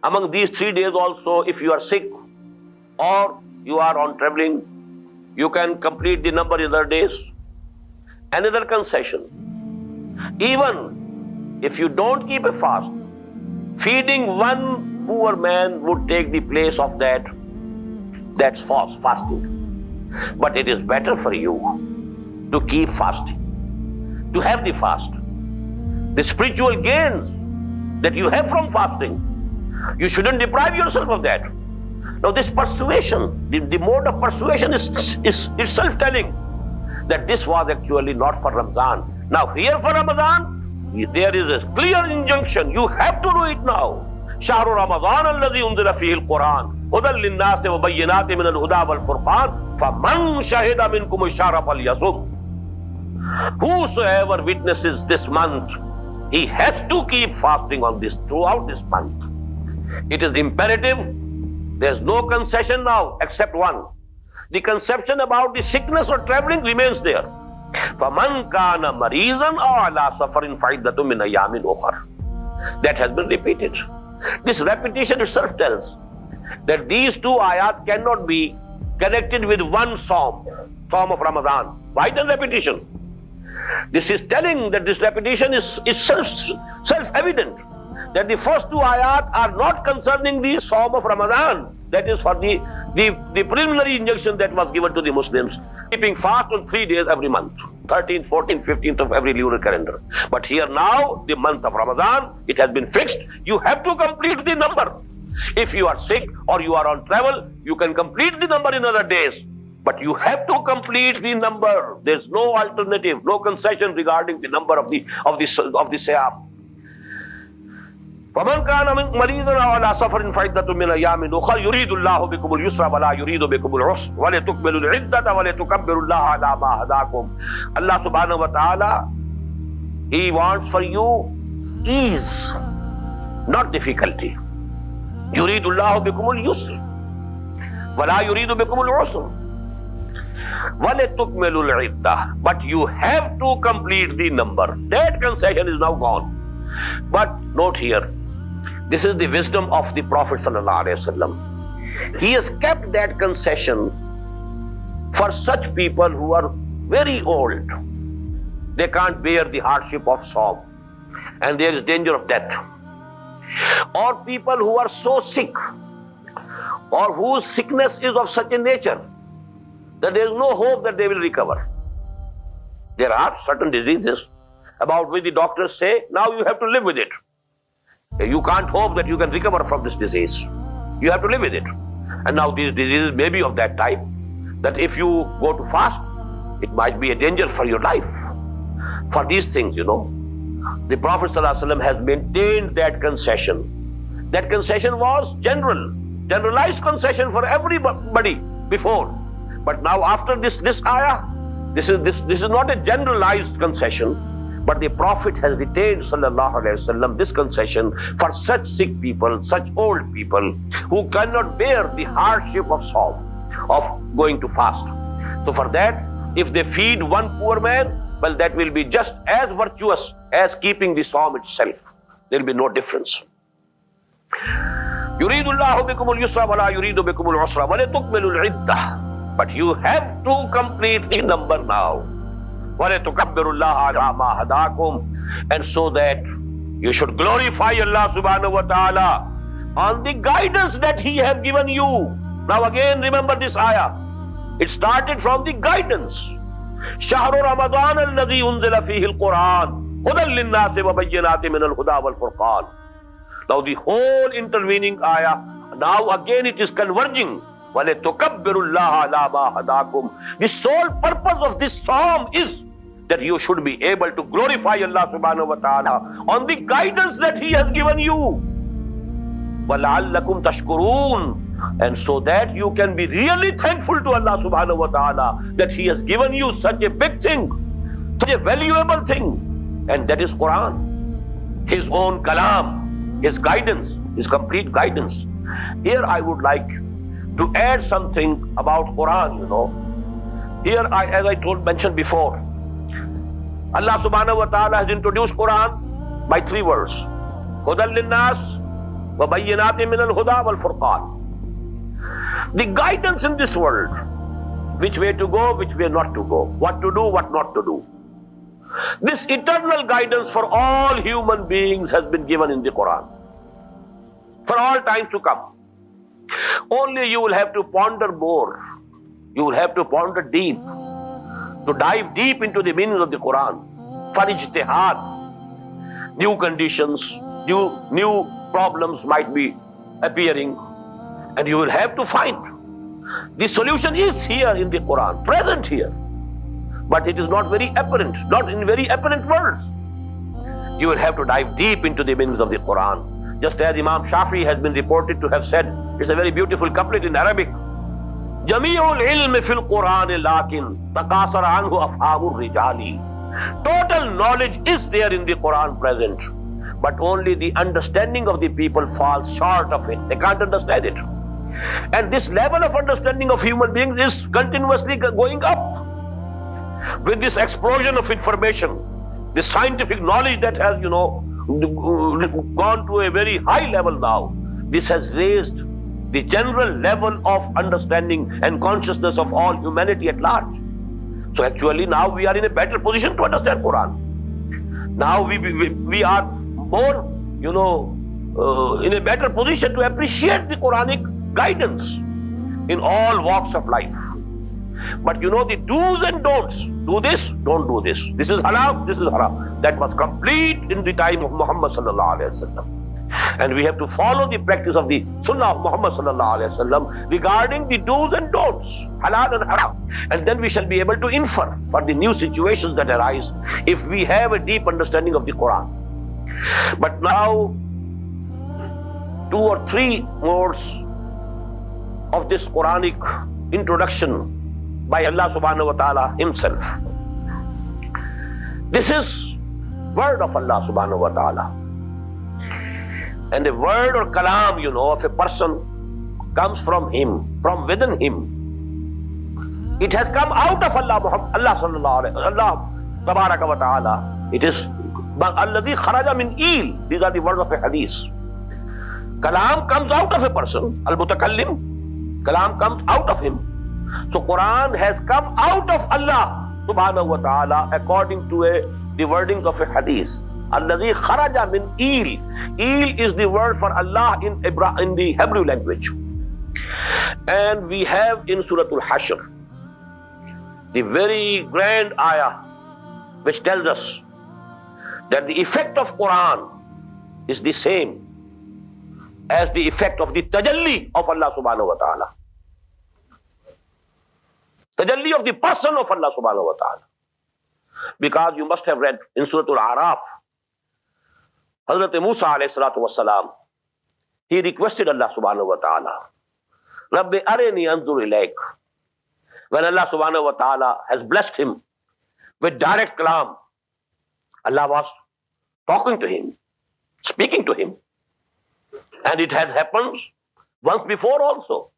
Among these 3 days also, if you are sick or you are on traveling, you can complete the number in other days. Another concession. Even if you don't keep a fast, feeding one poor man would take the place of that. That's fasting. But it is better for you to keep fasting, to have the fast. The spiritual gains that you have from fasting, you shouldn't deprive yourself of that. Now this persuasion, the mode of persuasion is itself telling that this was actually not for Ramadan. Now here for Ramadan, there is a clear injunction. You have to do it now. شهر رمضان الذي أنزل فيه القرآن هدى للناس وبينات من الهدى والفرقان فمن شهد منكم الشهر فليصم. Whosoever witnesses this month, he has to keep fasting on this throughout this month. It is imperative. There's no concession now except one. The conception about the sickness or traveling remains there. فَمَنْ كَانَ مَرِيضًا أَوْ عَلَى سَفَرٍ فَعِدَّةٌ مِنْ أَيَّامٍ أُخَرَ. That has been repeated. This repetition itself tells that these 2 ayat cannot be connected with one psalm of Ramadan. Why the repetition? This is telling that this repetition is self-evident. That the first 2 ayat are not concerning the psalm of Ramadan. That is for the preliminary injunction that was given to the Muslims. Keeping fast on 3 days every month. 13th, 14th, 15th of every lunar calendar. But here now, the month of Ramadan, it has been fixed. You have to complete the number. If you are sick or you are on travel, you can complete the number in other days. But you have to complete the number. There's no alternative, no concession regarding the number of the siyam. فَمَنْ كَانَ مَرِيضًا أَوْ عَلَى سَفَرٍ فَعِدَّةٌ مِنْ أَيَّامٍ أُخَرَ يُرِيدُ اللَّهُ بِكُمُ الْيُسْرَ وَلَا يُرِيدُ بِكُمُ الْعُسْرَ وَلِتُكْمِلُوا الْعِدَّةَ وَلِتُكَبِّرُوا اللَّهَ عَلَى مَا هَدَاكُمْ. Allah subhanahu wa ta'ala, He wants for you ease, not difficulty. يُرِيدُ اللَّهُ بِكُمُ الْيُسْرَ وَلَا يُرِيدُ بِكُمُ الْعُسْرَ وَلِتُكْمِلُوا الْعِدَّةَ. But you have to complete the number. That concession is now gone. But note here, this is the wisdom of the Prophet ﷺ. He has kept that concession for such people who are very old. They can't bear the hardship of Sawm, and there is danger of death. Or people who are so sick, or whose sickness is of such a nature that there is no hope that they will recover. There are certain diseases about which the doctors say, now you have to live with it. You can't hope that you can recover from this disease. You have to live with it. And now these diseases may be of that type that if you go to fast, it might be a danger for your life. For these things, the Prophet ﷺ has maintained that concession. That concession was generalized concession for everybody before. But now after this ayah, this is not a generalized concession. But the Prophet has retained ﷺ this concession for such sick people, such old people who cannot bear the hardship of Sawm, of going to fast. So for that, if they feed one poor man, well, that will be just as virtuous as keeping the Sawm itself. There will be no difference. يُرِيدُ اللَّهُ بِكُمُ الْيُسْرَ وَلَا يُرِيدُ بِكُمُ الْعُسْرَ وَلِتُكْمِلُوا الْعِدَّةَ. But you have to complete the number now. وَلِتُكَبِّرُوا اللَّهَ عَلَى مَا هَدَاكُمْ. And so that you should glorify Allah subhanahu wa ta'ala on the guidance that He has given you. Now again remember this ayah. It started from the guidance. شهر رمضان الذي أنزل فيه القرآن هدى للناس وبينات من الهدى والفرقان. Now the whole intervening ayah, now again it is converging. وَلِتُكَبِّرُوا اللَّهَ عَلَى مَا هَدَاكُمْ. The sole purpose of this psalm is that you should be able to glorify Allah subhanahu wa ta'ala on the guidance that He has given you. وَلَعَلَّكُمْ تَشْكُرُونَ. And so that you can be really thankful to Allah subhanahu wa ta'ala that He has given you such a big thing, such a valuable thing, and that is Quran. His own kalam, His guidance, His complete guidance. Here I would like to add something about Quran, Here, as I mentioned before, Allah subhanahu wa ta'ala has introduced Quran by 3 words. Hudan linnas, وَبَيِّنَاتٍ مِّنَ الْهُدَى وَالْفُرْقَانِ. The guidance in this world, which way to go, which way not to go, what to do, what not to do. This eternal guidance for all human beings has been given in the Quran, for all time to come. Only you will have to ponder more. You will have to ponder deep, to dive deep into the meaning of the Quran, for ijtihad. New conditions, new problems might be appearing, and you will have to find. The solution is here in the Quran, present here. But it is not very apparent, not in very apparent words. You will have to dive deep into the meanings of the Quran. Just as Imam Shafi has been reported to have said, it's a very beautiful couplet in Arabic. Jami'ul ilm fil Quran lakin taqasar anhu afhamur rijali. Total knowledge is there in the Quran present, but only the understanding of the people falls short of it. They can't understand it. And this level of understanding of human beings is continuously going up. With this explosion of information, this scientific knowledge that has, gone to a very high level now, this has raised the general level of understanding and consciousness of all humanity at large. So actually now we are in a better position to understand Quran. Now we are more, in a better position to appreciate the Quranic guidance in all walks of life. But the do's and don'ts, do this, don't do this. This is haram, this is haram. That was complete in the time of Muhammad sallallahu alaihi wasallam. And we have to follow the practice of the Sunnah of Muhammad sallallahu alaihi wasallam regarding the do's and don'ts, halal and haram. And then we shall be able to infer for the new situations that arise if we have a deep understanding of the Quran. But now, 2 or 3 words of this Quranic introduction by Allah subhanahu wa ta'ala himself. This is word of Allah subhanahu wa ta'ala. And the word or kalam, of a person comes from him, from within him. It has come out of Allah sallallahu alayhi Allah tabaraka wa ta'ala. It is alladhi kharaja min il. These are the words of a hadith. Kalam comes out of a person, al-mutakallim. Kalam comes out of him. So Quran has come out of Allah subhanahu wa ta'ala according to the wordings of a hadith. Alladhi kharaja min il. Il is the word for Allah in the Hebrew language. And we have in Surah Al-Hashr the very grand ayah which tells us that the effect of Quran is the same as the effect of the tajalli of Allah subhanahu wa ta'ala. Tajalli of the person of Allah subhanahu wa ta'ala. Because you must have read in Surah Al-Araf, Hazrat Musa alayhi salatu wassalam, he requested Allah subhanahu wa ta'ala, Rabbi arini anzur ilayk. When Allah subhanahu wa ta'ala has blessed him with direct kalam, Allah was talking to him, speaking to him. And it has happened once before also.